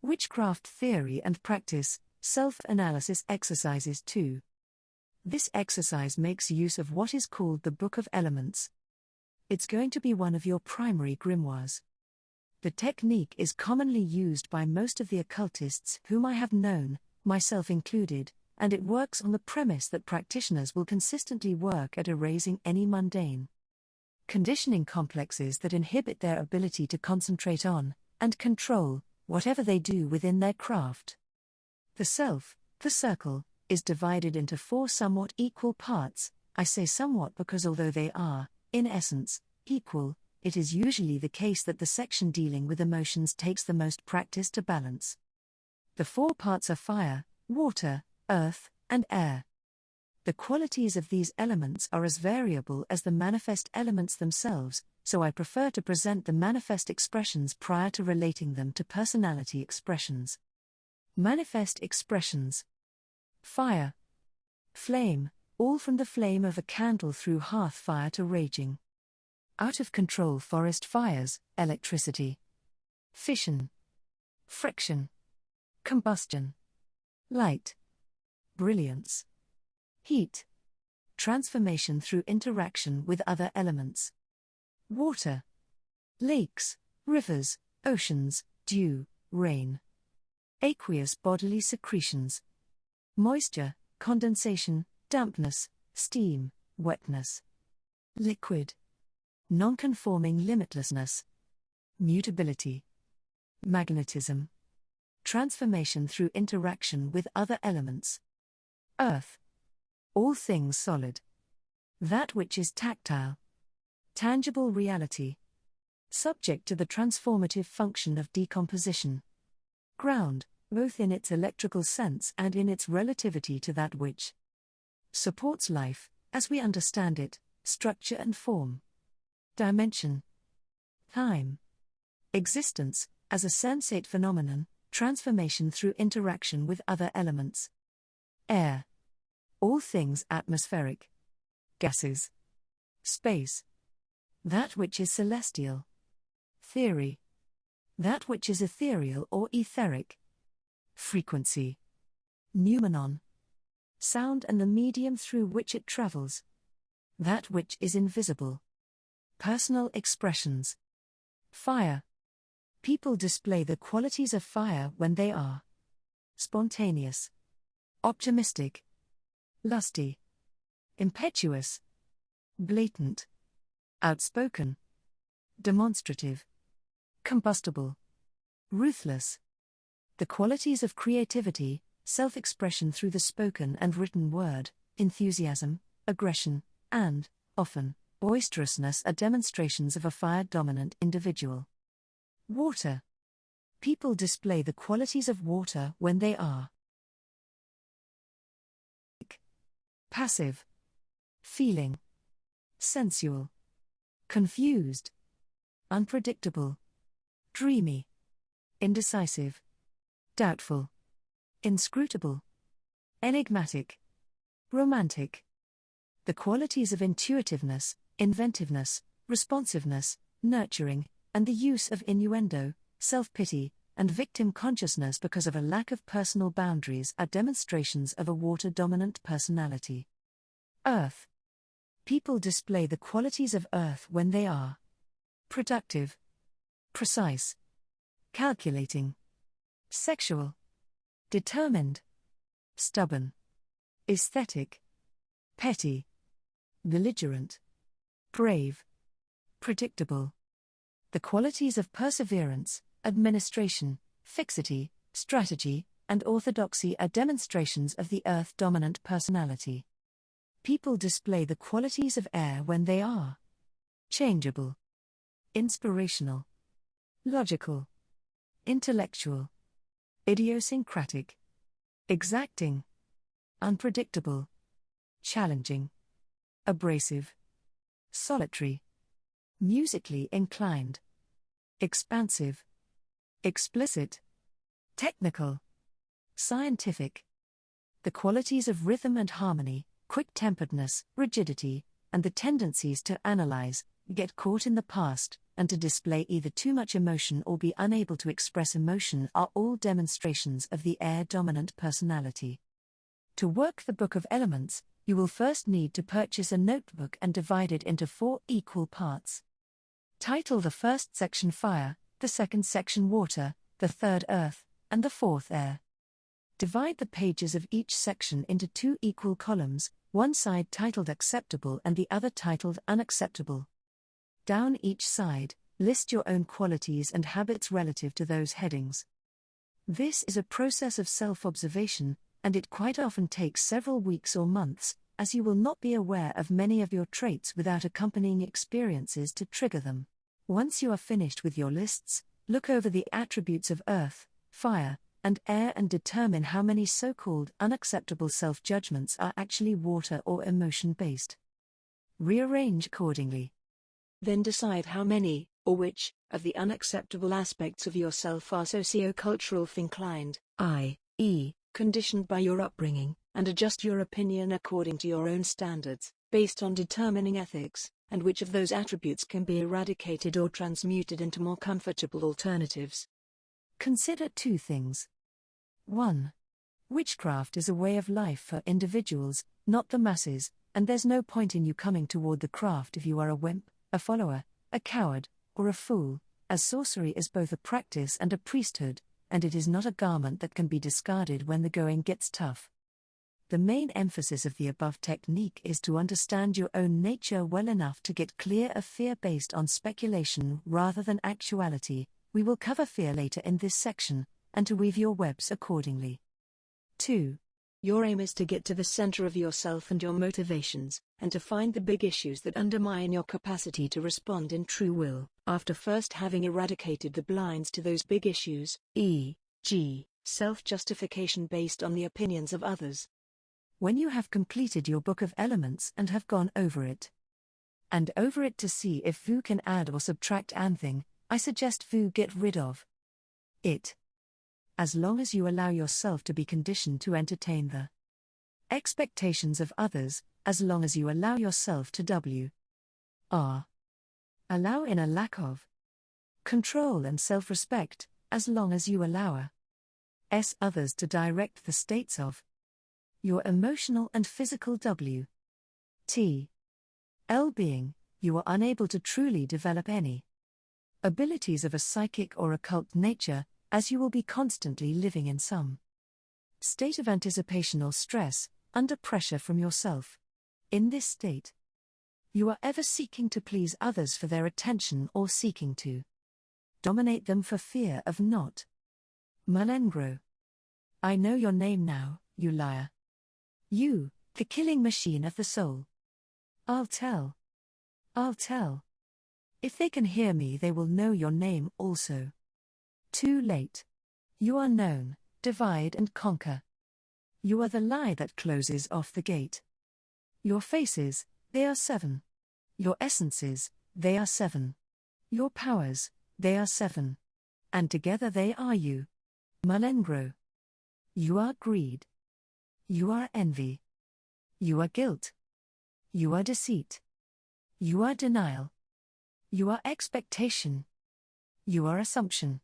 Witchcraft Theory and Practice, Self-Analysis Exercises 2. This exercise makes use of what is called the Book of Elements. It's going to be one of your primary grimoires. The technique is commonly used by most of the occultists whom I have known, myself included, and it works on the premise that practitioners will consistently work at erasing any mundane conditioning complexes that inhibit their ability to concentrate on, and control, whatever they do within their craft. The self, the circle, is divided into 4 somewhat equal parts. I say somewhat because although they are, in essence, equal, it is usually the case that the section dealing with emotions takes the most practice to balance. The 4 parts are fire, water, earth, and air. The qualities of these elements are as variable as the manifest elements themselves, so I prefer to present the manifest expressions prior to relating them to personality expressions. Manifest expressions. Fire. Flame, all from the flame of a candle through hearth fire to raging. Out of control forest fires, electricity. Fission. Friction. Combustion. Light. Brilliance. Heat. Transformation through interaction with other elements. Water. Lakes, rivers, oceans, dew, rain. Aqueous bodily secretions. Moisture, condensation, dampness, steam, wetness. Liquid. Non-conforming limitlessness. Mutability. Magnetism. Transformation through interaction with other elements. Earth. All things solid. That which is tactile. Tangible reality. Subject to the transformative function of decomposition. Ground, both in its electrical sense and in its relativity to that which supports life, as we understand it, structure and form. Dimension. Time. Existence, as a sensate phenomenon, transformation through interaction with other elements. Air. All things atmospheric. Gases. Space. That which is celestial. Theory. That which is ethereal or etheric. Frequency. Noumenon. Sound and the medium through which it travels. That which is invisible. Personal expressions. Fire. People display the qualities of fire when they are spontaneous, optimistic, lusty, impetuous, blatant, outspoken, demonstrative, combustible, ruthless. The qualities of creativity, self-expression through the spoken and written word, enthusiasm, aggression, and, often, boisterousness are demonstrations of a fire-dominant individual. Water. People display the qualities of water when they are passive, feeling, sensual, confused, unpredictable, dreamy, indecisive, doubtful, inscrutable, enigmatic, romantic. The qualities of intuitiveness, inventiveness, responsiveness, nurturing, and the use of innuendo, self-pity, and victim consciousness because of a lack of personal boundaries are demonstrations of a water-dominant personality. Earth. People display the qualities of earth when they are productive, precise, calculating, sexual, determined, stubborn, aesthetic, petty, belligerent, brave, predictable. The qualities of perseverance, administration, fixity, strategy, and orthodoxy are demonstrations of the earth-dominant personality. People display the qualities of air when they are changeable, inspirational, logical, intellectual, idiosyncratic, exacting, unpredictable, challenging, abrasive, solitary, musically inclined, expansive, explicit, technical, scientific. The qualities of rhythm and harmony, quick-temperedness, rigidity, and the tendencies to analyze, get caught in the past, and to display either too much emotion or be unable to express emotion are all demonstrations of the air-dominant personality. To work the Book of Elements, you will first need to purchase a notebook and divide it into 4 equal parts. Title the first section Fire, the second section Water, the third Earth, and the fourth Air. Divide the pages of each section into 2 equal columns, one side titled Acceptable and the other titled Unacceptable. Down each side, list your own qualities and habits relative to those headings. This is a process of self-observation, and it quite often takes several weeks or months, as you will not be aware of many of your traits without accompanying experiences to trigger them. Once you are finished with your lists, look over the attributes of earth, fire, and air and determine how many so-called unacceptable self-judgments are actually water or emotion-based. Rearrange accordingly. Then decide how many, or which, of the unacceptable aspects of yourself are socio-cultural inclined, i.e., conditioned by your upbringing, and adjust your opinion according to your own standards, based on determining ethics, and which of those attributes can be eradicated or transmuted into more comfortable alternatives. Consider 2 things. 1. Witchcraft is a way of life for individuals, not the masses, and there's no point in you coming toward the craft if you are a wimp, a follower, a coward, or a fool, as sorcery is both a practice and a priesthood, and it is not a garment that can be discarded when the going gets tough. The main emphasis of the above technique is to understand your own nature well enough to get clear of fear based on speculation rather than actuality. We will cover fear later in this section, and to weave your webs accordingly. 2. Your aim is to get to the center of yourself and your motivations, and to find the big issues that undermine your capacity to respond in true will, after first having eradicated the blinds to those big issues, e.g., self-justification based on the opinions of others. When you have completed your Book of Elements and have gone over it, to see if you can add or subtract anything, I suggest you get rid of it. As long as you allow yourself to be conditioned to entertain the expectations of others, as long as you allow yourself to allow in a lack of control and self-respect, as long as you allow others to direct the states of your emotional and physical being, you are unable to truly develop any abilities of a psychic or occult nature, as you will be constantly living in some state of anticipation or stress, under pressure from yourself. In this state, you are ever seeking to please others for their attention or seeking to dominate them for fear of not. Malengro. I know your name now, you liar. You, the killing machine of the soul. I'll tell. If they can hear me, they will know your name also. Too late. You are known, divide and conquer. You are the lie that closes off the gate. Your faces, they are 7. Your essences, they are 7. Your powers, they are 7. And together they are you. Malengro. You are greed. You are envy. You are guilt. You are deceit. You are denial. You are expectation. You are assumption.